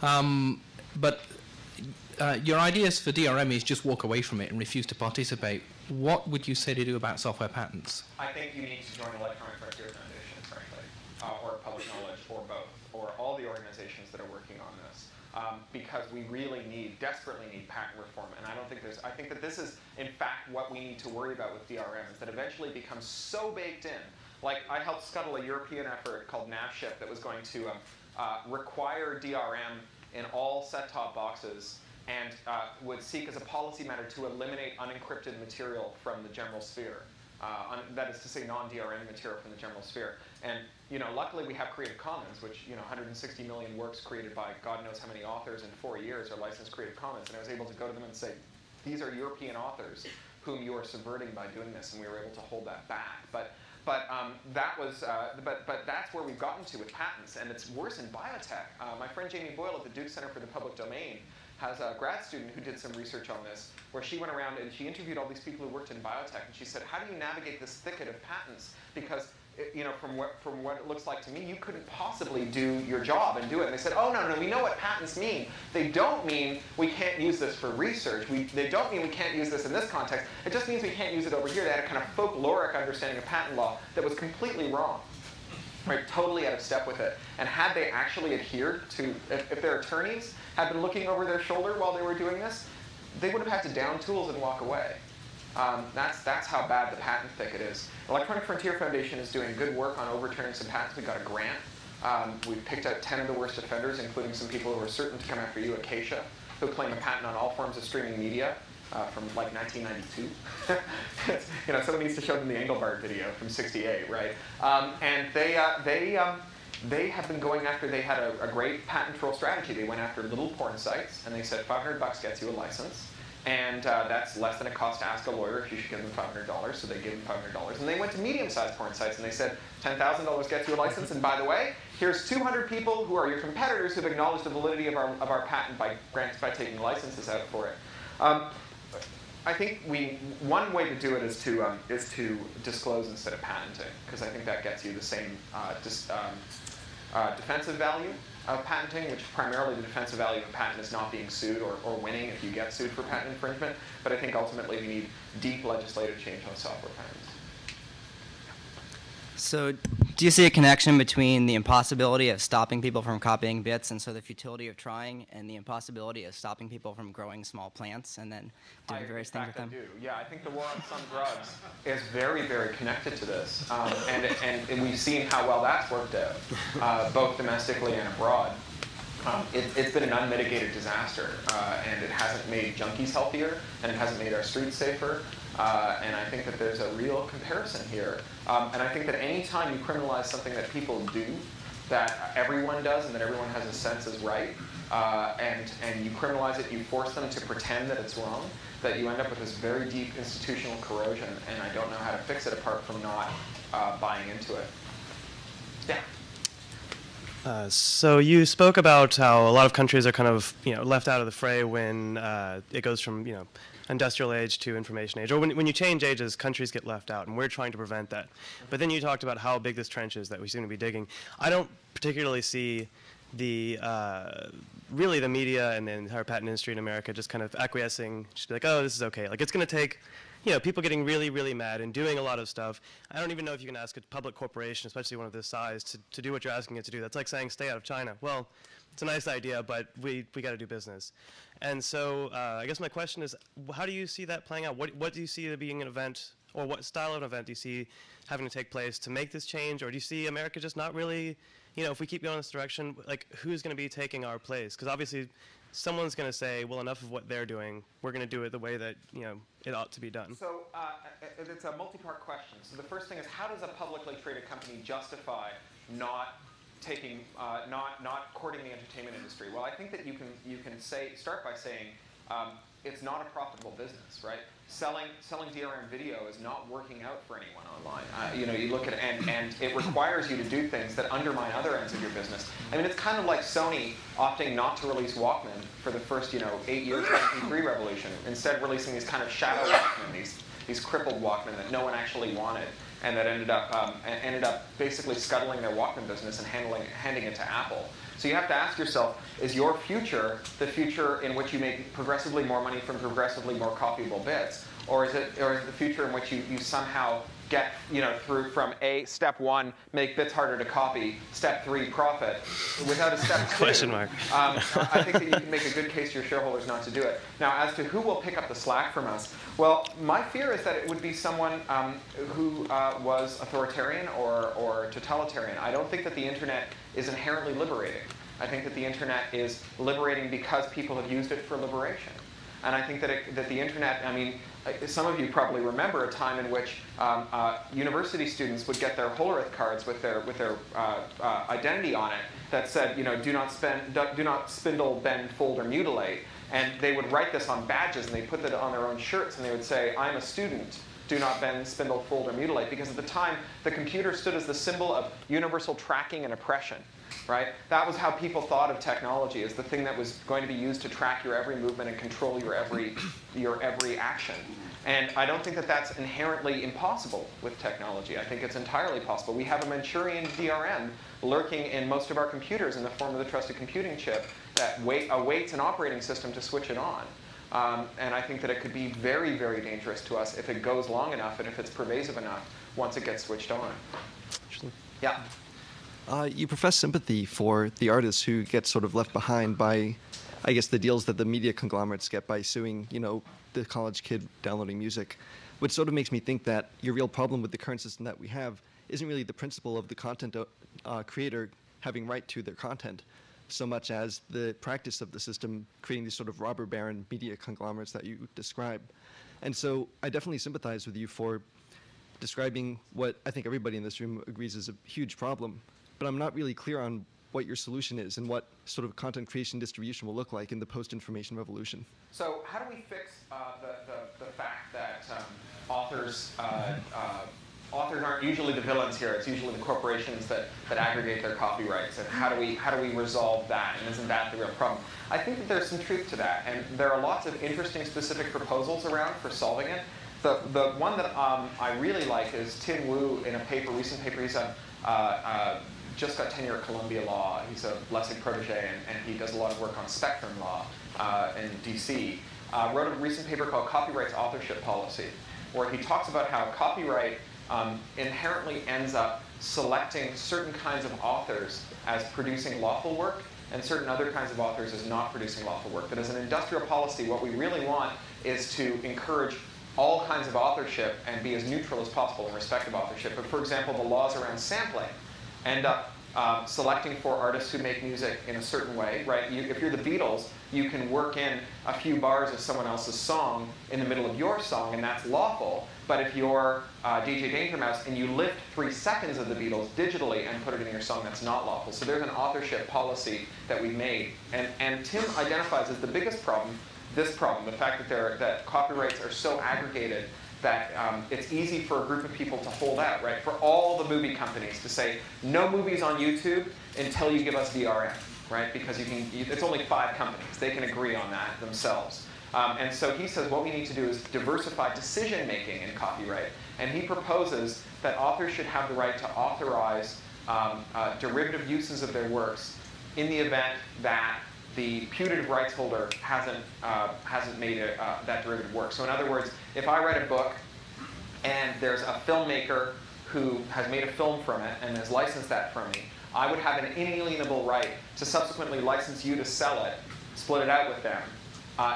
But your ideas for DRM is just walk away from it and refuse to participate. What would you say to do about software patents? I think you need to join Electronic Frontier Foundation, frankly, or Public Knowledge, or both, or all the organizations that are working on this. Because we really desperately need patent reform. And I don't think I think that this is, in fact, what we need to worry about with DRM, is that eventually it becomes so baked in. Like, I helped scuttle a European effort called NavShip that was going to require DRM in all set-top boxes, and would seek as a policy matter to eliminate unencrypted material from the general sphere. That is to say, non-DRM material from the general sphere. And luckily we have Creative Commons, which 160 million works created by God knows how many authors in 4 years are licensed Creative Commons. And I was able to go to them and say, these are European authors whom you are subverting by doing this, and we were able to hold that back. But that's where we've gotten to with patents, and it's worse in biotech. My friend Jamie Boyle at the Duke Center for the Public Domain has a grad student who did some research on this, where she went around and she interviewed all these people who worked in biotech, and she said, how do you navigate this thicket of patents? Because from what it looks like to me, you couldn't possibly do your job and do it. And they said, oh, no, we know what patents mean. They don't mean we can't use this for research. They don't mean we can't use this in this context. It just means we can't use it over here. They had a kind of folkloric understanding of patent law that was completely wrong. Right, totally out of step with it. And had they actually adhered to, if their attorneys had been looking over their shoulder while they were doing this, they would have had to down tools and walk away. That's how bad the patent thicket is. Electronic Frontier Foundation is doing good work on overturning some patents. We got a grant. We've picked out 10 of the worst offenders, including some people who are certain to come after you, Acacia, who claim a patent on all forms of streaming media. From like 1992. Someone needs to show them the Engelbart video from '68, right? And they have been going after, they had a great patent troll strategy. They went after little porn sites, and they said $500 gets you a license. And that's less than it costs to ask a lawyer if you should give them $500, so they give them $500. And they went to medium-sized porn sites and they said, $10,000 gets you a license, and by the way, here's 200 people who are your competitors who've acknowledged the validity of our patent by taking licenses out for it. I think one way to do it is to disclose instead of patenting, because I think that gets you the same defensive value of patenting, which primarily the defensive value of a patent is not being sued or winning if you get sued for patent infringement. But I think ultimately we need deep legislative change on software patents. So do you see a connection between the impossibility of stopping people from copying bits, and so the futility of trying, and the impossibility of stopping people from growing small plants and then doing various things with them? I do. Yeah, I think the war on some drugs is very, very connected to this. And we've seen how well that's worked out, both domestically and abroad. It's been an unmitigated disaster, and it hasn't made junkies healthier, and it hasn't made our streets safer. And I think that there's a real comparison here. And I think that any time you criminalize something that people do, that everyone does and that everyone has a sense is right, and you criminalize it, you force them to pretend that it's wrong, that you end up with this very deep institutional corrosion, and I don't know how to fix it apart from not buying into it. Yeah. So you spoke about how a lot of countries are kind of left out of the fray when it goes from industrial age to information age, or when you change ages, countries get left out, and we're trying to prevent that. But then you talked about how big this trench is that we seem to be digging. I don't particularly see the really the media and the entire patent industry in America just kind of acquiescing, just be like, oh, this is okay. Like, it's going to take people getting really, really mad and doing a lot of stuff. I don't even know if you can ask a public corporation, especially one of this size, to do what you're asking it to do. That's like saying stay out of China. Well, it's a nice idea, but we got to do business. And so I guess my question is, how do you see that playing out? What do you see being an event, or what style of event do you see having to take place to make this change? Or do you see America just not really, if we keep going this direction, like, who's going to be taking our place? Because obviously someone's going to say, well, enough of what they're doing. We're going to do it the way that it ought to be done. So it's a multi-part question. So the first thing is, how does a publicly traded company justify not courting the entertainment industry? Well, I think that you can start by saying it's not a profitable business, right? Selling DRM video is not working out for anyone online. You look at it, and it requires you to do things that undermine other ends of your business. I mean, it's kind of like Sony opting not to release Walkman for the first 8 years of the MP3 revolution, instead releasing these kind of shadow Walkman, these crippled Walkman that no one actually wanted, and that ended up basically scuttling their Walkman business and handing it to Apple. So you have to ask yourself, is your future the future in which you make progressively more money from progressively more copyable bits? Or is it the future in which you somehow get, through from step 1, make bits harder to copy, step 3, profit, without a step 2? Question mark. I think that you can make a good case to your shareholders not to do it. Now, as to who will pick up the slack from us, well, my fear is that it would be someone who was authoritarian or totalitarian. I don't think that the internet is inherently liberating. I think that the internet is liberating because people have used it for liberation. And I think that the internet, I mean, some of you probably remember a time in which university students would get their Whole Earth cards with their identity on it that said, do not spindle, bend, fold, or mutilate. And they would write this on badges, and they put that on their own shirts, and they would say, I'm a student. Do not bend, spindle, fold, or mutilate. Because at the time, the computer stood as the symbol of universal tracking and oppression. Right? That was how people thought of technology, as the thing that was going to be used to track your every movement and control your every action. And I don't think that that's inherently impossible with technology. I think it's entirely possible. We have a Manchurian DRM lurking in most of our computers in the form of the trusted computing chip that awaits an operating system to switch it on. And I think that it could be very, very dangerous to us if it goes long enough and if it's pervasive enough once it gets switched on. Yeah. You profess sympathy for the artists who get sort of left behind by, I guess, the deals that the media conglomerates get by suing, the college kid downloading music, which sort of makes me think that your real problem with the current system that we have isn't really the principle of the content creator having right to their content, so much as the practice of the system creating these sort of robber baron media conglomerates that you describe. And so I definitely sympathize with you for describing what I think everybody in this room agrees is a huge problem. But I'm not really clear on what your solution is and what sort of content creation distribution will look like in the post-information revolution. So how do we fix the fact that authors aren't usually the villains here? It's usually the corporations that aggregate their copyrights. And how do we resolve that? And isn't that the real problem? I think that there's some truth to that. And there are lots of interesting specific proposals around for solving it. The one that I really like is Tim Wu in a recent paper. He's just got tenure at Columbia Law. He's a Lessig protege, and he does a lot of work on spectrum law in DC. Wrote a recent paper called Copyright's Authorship Policy, where he talks about how copyright inherently ends up selecting certain kinds of authors as producing lawful work and certain other kinds of authors as not producing lawful work. That as an industrial policy, what we really want is to encourage all kinds of authorship and be as neutral as possible in respect of authorship. But for example, the laws around sampling end up selecting for artists who make music in a certain way, right? If you're the Beatles, you can work in a few bars of someone else's song in the middle of your song, and that's lawful. But if you're DJ Danger Mouse and you lift 3 seconds of the Beatles digitally and put it in your song, that's not lawful. So there's an authorship policy that we made. And Tim identifies as the biggest problem, this problem, the fact that copyrights are so aggregated that it's easy for a group of people to hold out, right? For all the movie companies to say, no movies on YouTube until you give us DRM, right? Because it's only 5 companies. They can agree on that themselves. And so he says what we need to do is diversify decision-making in copyright. And he proposes that authors should have the right to authorize derivative uses of their works in the event that the putative rights holder hasn't made that derivative work. So in other words, if I write a book and there's a filmmaker who has made a film from it and has licensed that from me, I would have an inalienable right to subsequently license you to sell it, split it out with them,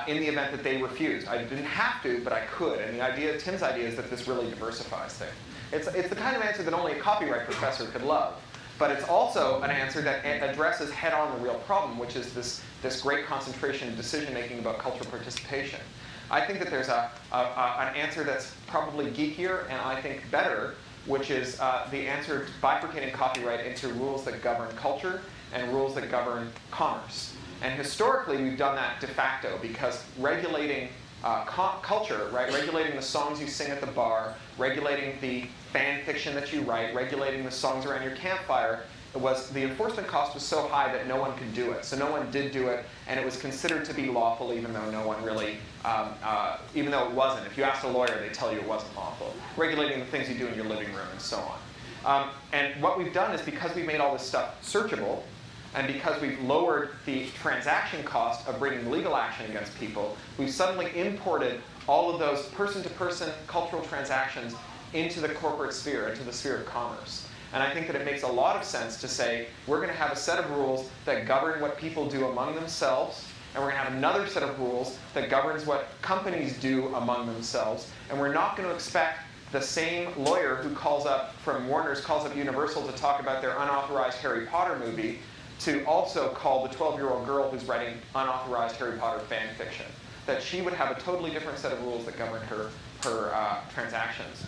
in the event that they refuse. I didn't have to, but I could. And Tim's idea is that this really diversifies things. It's the kind of answer that only a copyright professor could love. But it's also an answer that addresses head-on the real problem, which is this great concentration of decision-making about cultural participation. I think that there's an answer that's probably geekier and I think better, which is the answer bifurcating copyright into rules that govern culture and rules that govern commerce. And historically, we've done that de facto because regulating culture, right? Regulating the songs you sing at the bar, regulating the fan fiction that you write, regulating the songs around your campfire, the enforcement cost was so high that no one could do it. So no one did do it, and it was considered to be lawful even though no one really, even though it wasn't. If you asked a lawyer, they'd tell you it wasn't lawful. Regulating the things you do in your living room and so on. And what we've done is because we've made all this stuff searchable, and because we've lowered the transaction cost of bringing legal action against people, we've suddenly imported all of those person-to-person cultural transactions into the corporate sphere, into the sphere of commerce. And I think that it makes a lot of sense to say, we're going to have a set of rules that govern what people do among themselves, and we're going to have another set of rules that governs what companies do among themselves, and we're not going to expect the same lawyer who calls up from Warner's, calls up Universal to talk about their unauthorized Harry Potter movie, to also call the 12-year-old girl who's writing unauthorized Harry Potter fan fiction. That she would have a totally different set of rules that govern her transactions.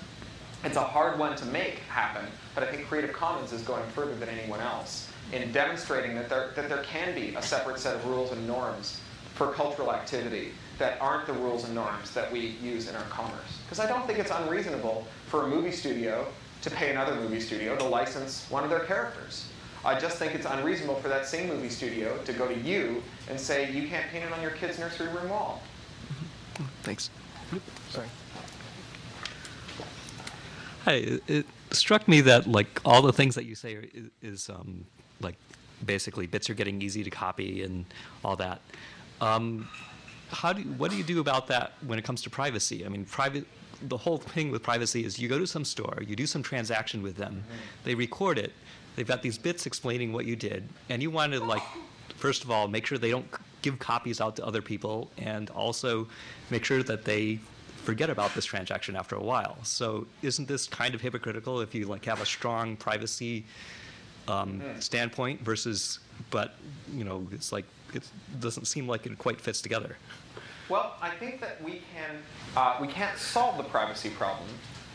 It's a hard one to make happen, but I think Creative Commons is going further than anyone else in demonstrating that there can be a separate set of rules and norms for cultural activity that aren't the rules and norms that we use in our commerce. Because I don't think it's unreasonable for a movie studio to pay another movie studio to license one of their characters. I just think it's unreasonable for that same movie studio to go to you and say, you can't paint it on your kid's nursery room wall. Thanks. Sorry. Hi, it struck me that like all the things that you say is like basically bits are getting easy to copy and all that. What do you do about that when it comes to privacy? I mean, the whole thing with privacy is you go to some store, you do some transaction with them, they record it, they've got these bits explaining what you did, and you want to, like, first of all, make sure they don't give copies out to other people, and also make sure that they forget about this transaction after a while. So isn't this kind of hypocritical if you like have a strong privacy standpoint versus, but you know, it's like it doesn't seem like it quite fits together. Well, I think that we can't solve the privacy problem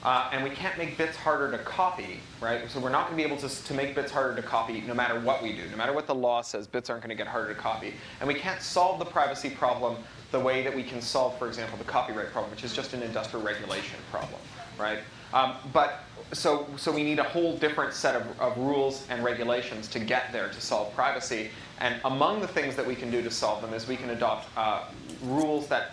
And we can't make bits harder to copy, right? So we're not going to be able to make bits harder to copy no matter what we do. No matter what the law says, bits aren't going to get harder to copy. And we can't solve the privacy problem the way that we can solve, for example, the copyright problem, which is just an industrial regulation problem, right? So we need a whole different set of rules and regulations to get there to solve privacy. And among the things that we can do to solve them is we can adopt rules that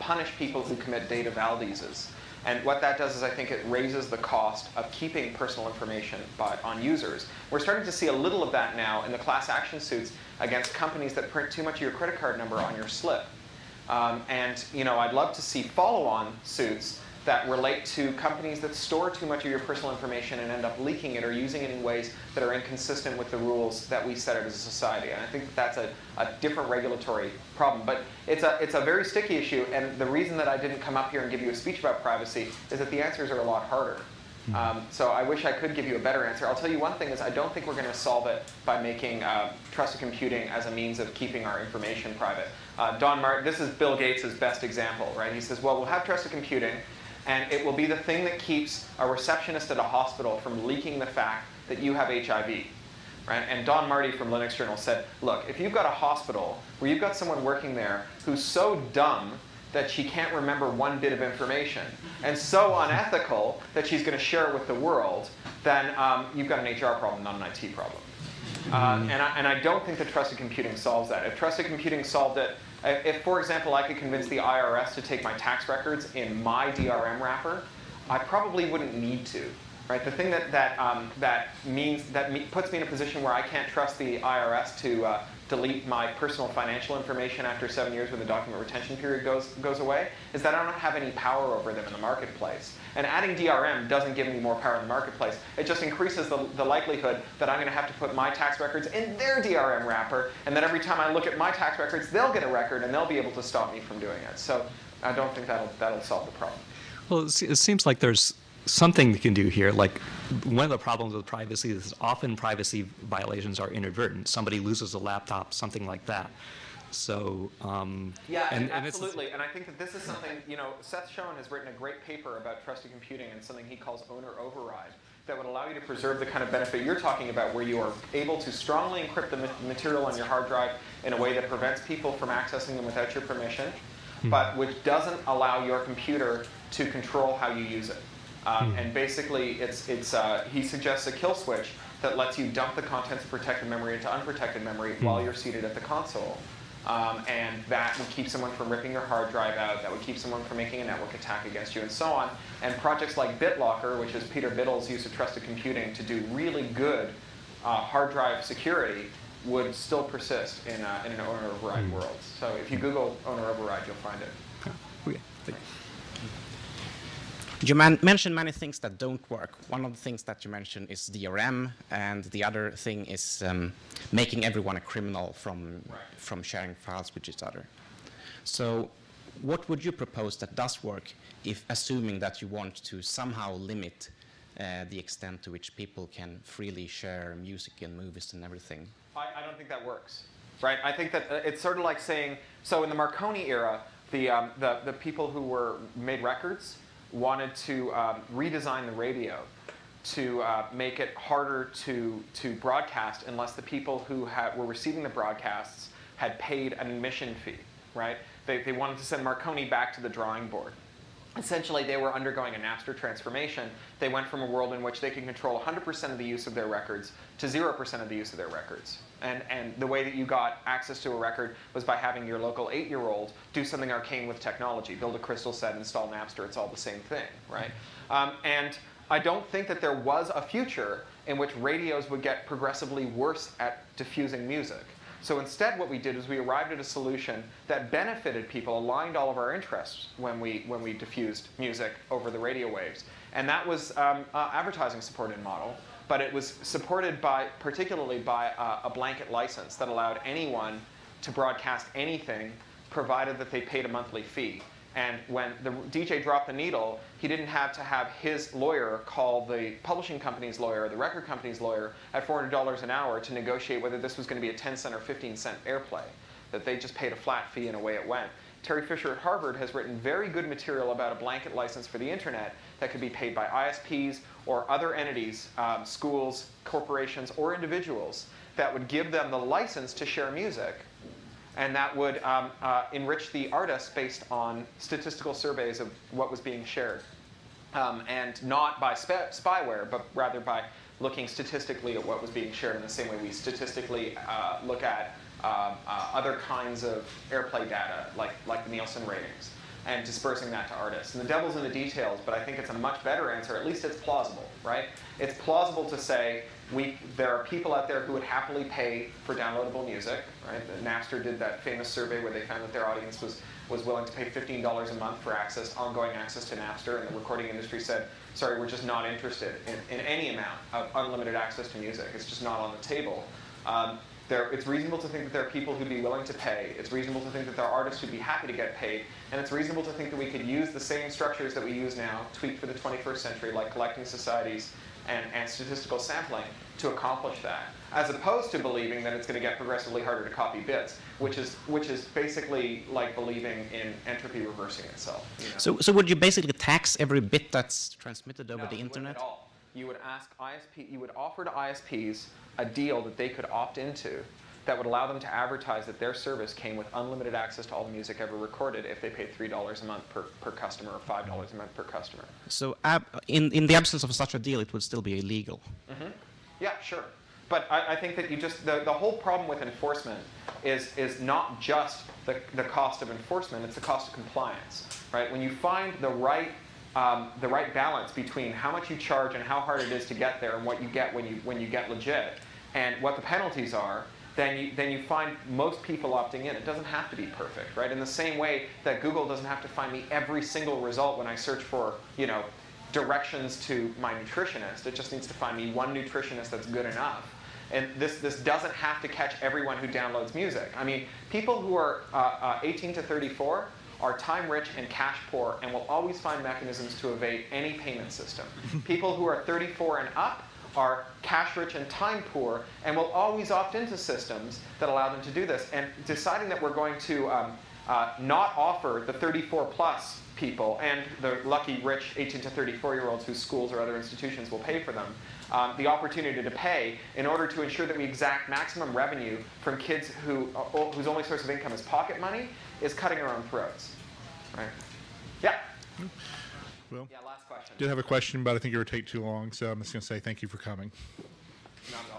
punish people who commit data valdezes. And what that does is I think it raises the cost of keeping personal information on users. We're starting to see a little of that now in the class action suits against companies that print too much of your credit card number on your slip. And I'd love to see follow-on suits that relate to companies that store too much of your personal information and end up leaking it or using it in ways that are inconsistent with the rules that we set out as a society. And I think that that's a different regulatory problem. But it's a very sticky issue, and the reason that I didn't come up here and give you a speech about privacy is that the answers are a lot harder. So I wish I could give you a better answer. I'll tell you one thing is I don't think we're going to solve it by making trusted computing as a means of keeping our information private. Don Martin, this is Bill Gates' best example, right? He says, well, we'll have trusted computing, and it will be the thing that keeps a receptionist at a hospital from leaking the fact that you have HIV. Right? And Don Marty from Linux Journal said, look, if you've got a hospital where you've got someone working there who's so dumb that she can't remember one bit of information, and so unethical that she's going to share it with the world, then you've got an HR problem, not an IT problem. And I don't think that trusted computing solves that. If trusted computing solved it, if, for example, I could convince the IRS to take my tax records in my DRM wrapper, I probably wouldn't need to. Right? The thing that puts me in a position where I can't trust the IRS to delete my personal financial information after 7 years when the document retention period goes away is that I don't have any power over them in the marketplace. And adding DRM doesn't give me more power in the marketplace. It just increases the likelihood that I'm going to have to put my tax records in their DRM wrapper, and that every time I look at my tax records, they'll get a record and they'll be able to stop me from doing it. So I don't think that'll solve the problem. Well, it seems like there's something we can do here. Like, one of the problems with privacy is often privacy violations are inadvertent. Somebody loses a laptop, something like that. So yeah, and absolutely. And I think that this is something, Seth Schoen has written a great paper about trusted computing and something he calls owner override that would allow you to preserve the kind of benefit you're talking about, where you are able to strongly encrypt the material on your hard drive in a way that prevents people from accessing them without your permission, but which doesn't allow your computer to control how you use it. And basically, he suggests a kill switch that lets you dump the contents of protected memory into unprotected memory while you're seated at the console. And that would keep someone from ripping your hard drive out. That would keep someone from making a network attack against you, and so on. And projects like BitLocker, which is Peter Biddle's use of trusted computing to do really good hard drive security, would still persist in an owner override world. So if you Google owner override, you'll find it. Okay. Thank you. You mentioned many things that don't work. One of the things that you mentioned is DRM, and the other thing is making everyone a criminal from sharing files with each other. So what would you propose that does work, if assuming that you want to somehow limit the extent to which people can freely share music and movies and everything? I don't think that works. Right? I think that it's sort of like saying, so in the Marconi era, the people who made records wanted to redesign the radio to make it harder to broadcast unless the people who were receiving the broadcasts had paid an admission fee, right? They wanted to send Marconi back to the drawing board. Essentially, they were undergoing a Napster transformation. They went from a world in which they could control 100% of the use of their records to 0% of the use of their records. And the way that you got access to a record was by having your local 8-year-old do something arcane with technology, build a crystal set, install Napster. It's all the same thing, right? And I don't think that there was a future in which radios would get progressively worse at diffusing music. So instead, what we did is we arrived at a solution that benefited people, aligned all of our interests when we diffused music over the radio waves. And that was advertising supported model, but it was supported particularly by a blanket license that allowed anyone to broadcast anything, provided that they paid a monthly fee. And when the DJ dropped the needle, he didn't have to have his lawyer call the publishing company's lawyer, the record company's lawyer, at $400 an hour to negotiate whether this was going to be a 10-cent or 15-cent airplay. That they just paid a flat fee and away it went. Terry Fisher at Harvard has written very good material about a blanket license for the internet that could be paid by ISPs or other entities, schools, corporations, or individuals that would give them the license to share music, and that would enrich the artists based on statistical surveys of what was being shared. And not by spyware, but rather by looking statistically at what was being shared in the same way we statistically look at other kinds of airplay data, like the Nielsen ratings, and dispersing that to artists. And the devil's in the details, but I think it's a much better answer. At least it's plausible, right? It's plausible to say there are people out there who would happily pay for downloadable music, right? Napster did that famous survey where they found that their audience was willing to pay $15 a month for ongoing access to Napster, and the recording industry said, sorry, we're just not interested in any amount of unlimited access to music. It's just not on the table. It's reasonable to think that there are people who'd be willing to pay. It's reasonable to think that there are artists who'd be happy to get paid. And it's reasonable to think that we could use the same structures that we use now, tweaked for the 21st century, like collecting societies and statistical sampling, to accomplish that, as opposed to believing that it's going to get progressively harder to copy bits, which is basically like believing in entropy reversing itself. You know? So would you basically tax every bit that's transmitted over the internet? At all. You would ask you would offer to ISPs a deal that they could opt into that would allow them to advertise that their service came with unlimited access to all the music ever recorded if they paid $3 a month per customer or $5 a month per customer. So in the absence of such a deal, it would still be illegal. Mm-hmm. Yeah, sure. But I think that the whole problem with enforcement is not just the cost of enforcement, it's the cost of compliance, right? When you find the right balance between how much you charge and how hard it is to get there and what you get when you get legit, and what the penalties are, then you find most people opting in. It doesn't have to be perfect, right? In the same way that Google doesn't have to find me every single result when I search for, directions to my nutritionist. It just needs to find me one nutritionist that's good enough. And this doesn't have to catch everyone who downloads music. I mean, people who are 18 to 34 are time-rich and cash-poor and will always find mechanisms to evade any payment system. People who are 34 and up are cash-rich and time-poor and will always opt into systems that allow them to do this. And deciding that we're going to not offer the 34-plus people and the lucky rich 18 to 34-year-olds whose schools or other institutions will pay for them the opportunity to pay in order to ensure that we exact maximum revenue from kids whose only source of income is pocket money is cutting our own throats. Right? Yeah. Well, yeah, last question. I did have a question, but I think it would take too long, so I'm just going to say thank you for coming. Not at all.